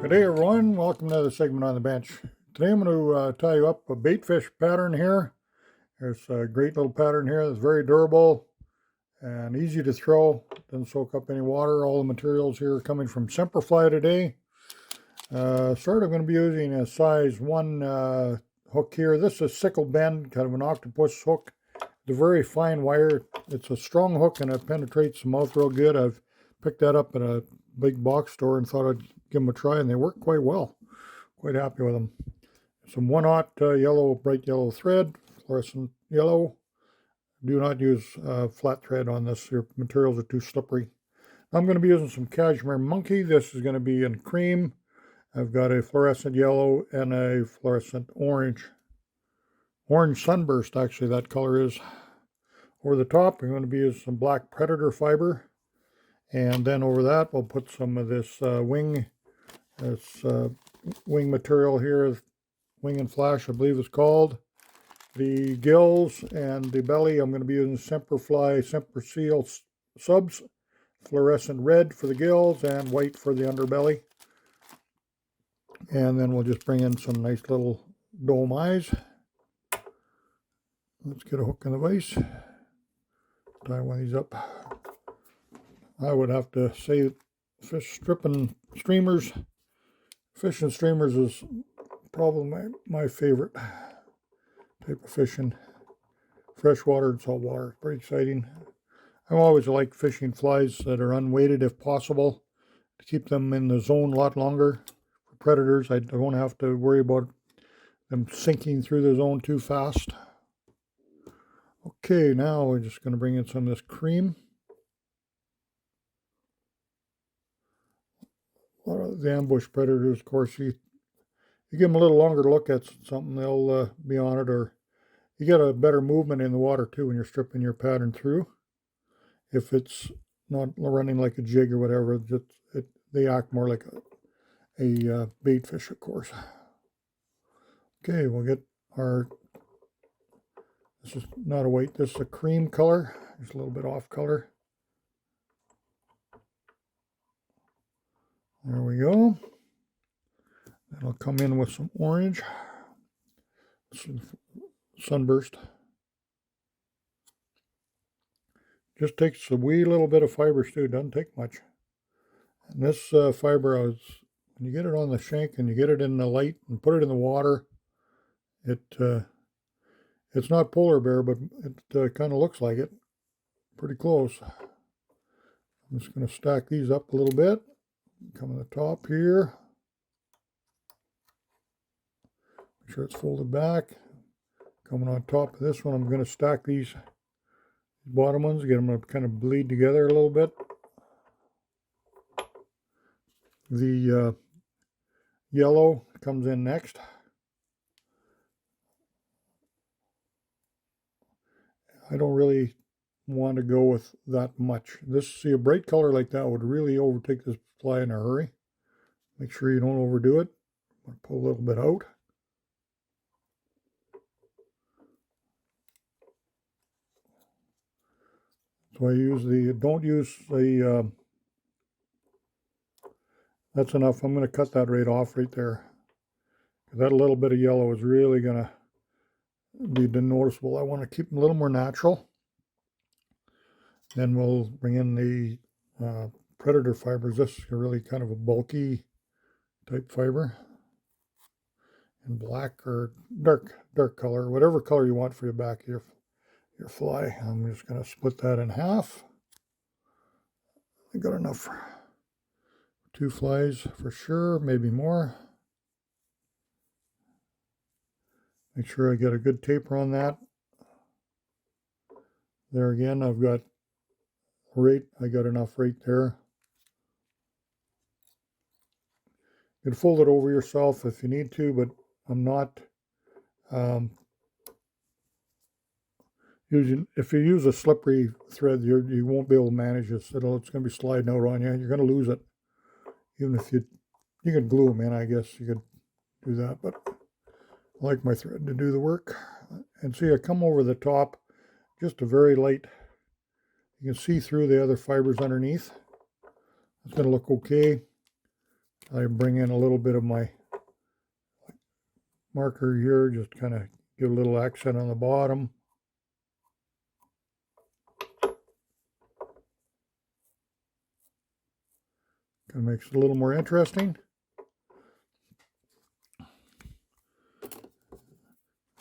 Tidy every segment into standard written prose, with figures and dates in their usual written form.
Good day, everyone. Welcome to another segment on the bench. Today I'm going to tie you up a baitfish pattern here. There's a great little pattern here that's very durable and easy to throw. Doesn't soak up any water. All the materials here are coming from Semperfli today. I'm going to be using a size 1 hook here. This is a sickle bend, kind of an octopus hook. It's a very fine wire. It's a strong hook and it penetrates the mouth real good. I've picked that up at a big box store and thought I'd give them a try, and they work quite well. Quite happy with them. Some 1/0 yellow, bright yellow thread, fluorescent yellow. Do not use flat thread on this. Your materials are too slippery. I'm going to be using some cashmere monkey. This is going to be in cream. I've got a fluorescent yellow and a fluorescent orange. Orange sunburst, actually, that color is. Over the top, I'm going to be using some black predator fiber. And then over that, we'll put some of this wing material here, wing and flash, I believe it's called. The gills and the belly, I'm going to be using Semperfli Semper Seal subs, fluorescent red for the gills and white for the underbelly. And then we'll just bring in some nice little dome eyes. Let's get a hook in the vise. Tie one of these up. I would have to say fish stripping streamers. Fishing streamers is probably my favorite type of fishing. Freshwater and saltwater. Pretty exciting. I always like fishing flies that are unweighted if possible, to keep them in the zone a lot longer. For predators, I don't have to worry about them sinking through the zone too fast. Okay, now we're just going to bring in some of this cream. A lot of the ambush predators, of course, you give them a little longer to look at something, they'll be on it, or you get a better movement in the water too when you're stripping your pattern through. If it's not running like a jig or whatever, they act more like a bait fish, of course. Okay, we'll get our, this is not a white, this is a cream color, just a little bit off color. There we go. Then I'll come in with some orange, some sunburst. Just takes a wee little bit of fibers too, doesn't take much. And this fiber, when you get it on the shank and you get it in the light and put it in the water, it's not polar bear, but it kind of looks like it. Pretty close. I'm just going to stack these up a little bit. Come on the top here. Make sure it's folded back. Coming on top of this one, I'm going to stack these bottom ones, get them to kind of bleed together a little bit. The yellow comes in next. I don't really want to go with that much. See, a bright color like that would really overtake this fly in a hurry. Make sure you don't overdo it. I'm going to pull a little bit out. So I use don't use the, that's enough. I'm going to cut that right off right there. That little bit of yellow is really going to be noticeable. I want to keep them a little more natural. Then we'll bring in the predator fibers. This is really kind of a bulky type fiber. In black or dark color, whatever color you want for your back of your fly. I'm just going to split that in half. I got enough for 2 flies for sure, maybe more. Make sure I get a good taper on that. There again, I got enough right there. You can fold it over yourself if you need to, but I'm not if you use a slippery thread, you won't be able to manage this. It's going to be sliding out on you. You're going to lose it. Even if you can glue them in, I guess you could do that, but I like my thread to do the work. And see, I come over the top, just a very light. You can see through the other fibers underneath. It's going to look okay. I bring in a little bit of my marker here, just kind of give a little accent on the bottom. Kind of makes it a little more interesting.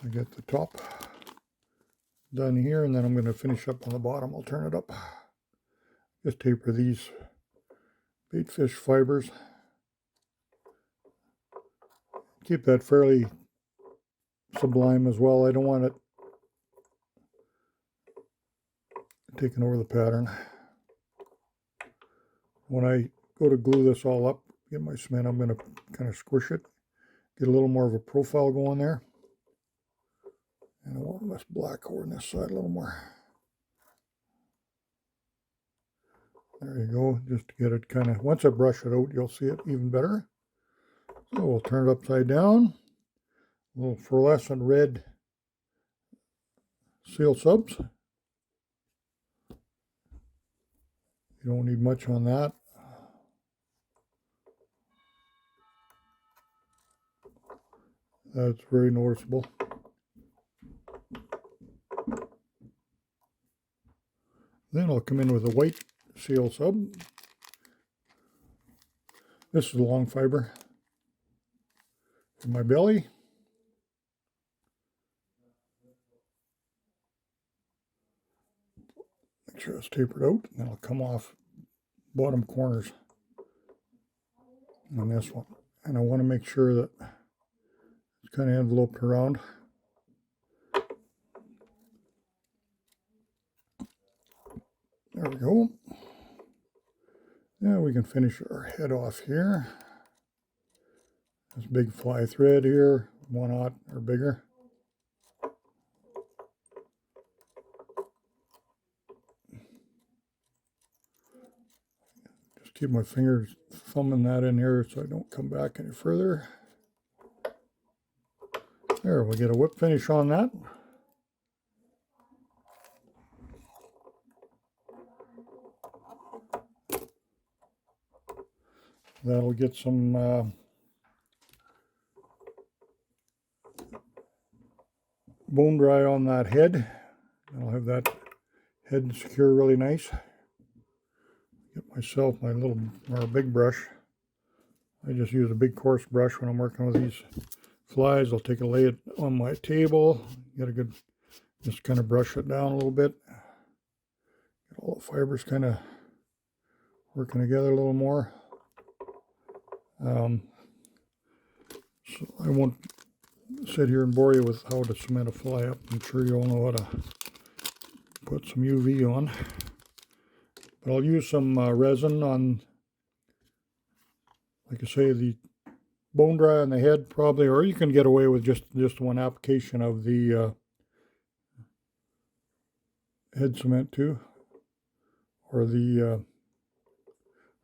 I get the top done here, and then I'm going to finish up on the bottom. I'll turn it up. Just taper these baitfish fibers. Keep that fairly sublime as well. I don't want it taking over the pattern. When I go to glue this all up, get my cement, I'm going to kind of squish it, get a little more of a profile going there. And I want this black over on this side a little more. There you go, just to get it kind of, once I brush it out, you'll see it even better. So we'll turn it upside down. A little fluorescent red seal subs. You don't need much on that. That's very noticeable. Then I'll come in with a white seal sub. This is a long fiber for my belly. Make sure it's tapered out, and then I'll come off bottom corners on this one. And I want to make sure that it's kind of enveloped around. There we go. Now we can finish our head off here. This big fly thread here, 1/0 or bigger. Just keep my fingers thumbing that in here so I don't come back any further. There, we'll get a whip finish on that. That'll get some bone dry on that head. I'll have that head secure really nice. Get myself my little or big brush. I just use a big coarse brush when I'm working with these flies. I'll take a lay it on my table. Get a good, just kind of brush it down a little bit. Get all the fibers kind of working together a little more. So I won't sit here and bore you with how to cement a fly up. I'm sure you all know how to put some UV on. But I'll use some resin on, like I say, the bone dry on the head probably, or you can get away with just one application of the head cement too, or the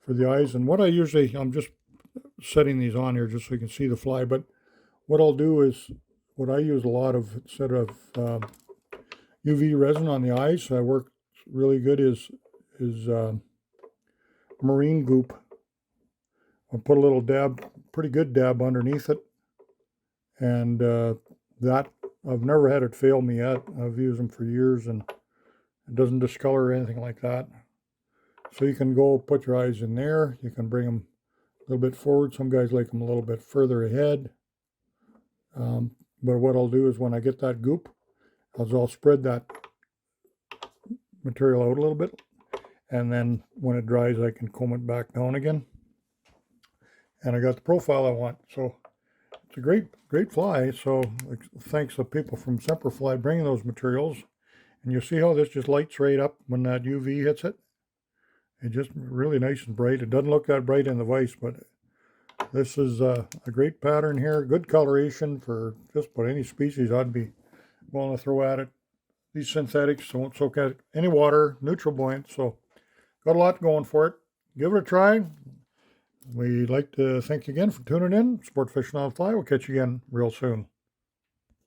for the eyes. And what I usually, I'm just setting these on here just so you can see the fly, but what I'll do is, what I use a lot of, instead of UV resin on the eyes, I work really good is marine goop. I'll put a little dab, pretty good dab underneath it, and that, I've never had it fail me yet. I've used them for years, and it doesn't discolor or anything like that. So you can go put your eyes in there. You can bring them a little bit forward. Some guys like them a little bit further ahead. But what I'll do is when I get that goop, I'll spread that material out a little bit, and then when it dries, I can comb it back down again. And I got the profile I want. So it's a great fly. So thanks to people from Semperfli bringing those materials. And you see how this just lights right up when that UV hits it. It's just really nice and bright. It doesn't look that bright in the vise, but this is a great pattern here. Good coloration for just about any species I'd be willing to throw at it. These synthetics won't soak at any water, neutral buoyant, so got a lot going for it. Give it a try. We'd like to thank you again for tuning in. Sport Fishing on the Fly. We'll catch you again real soon.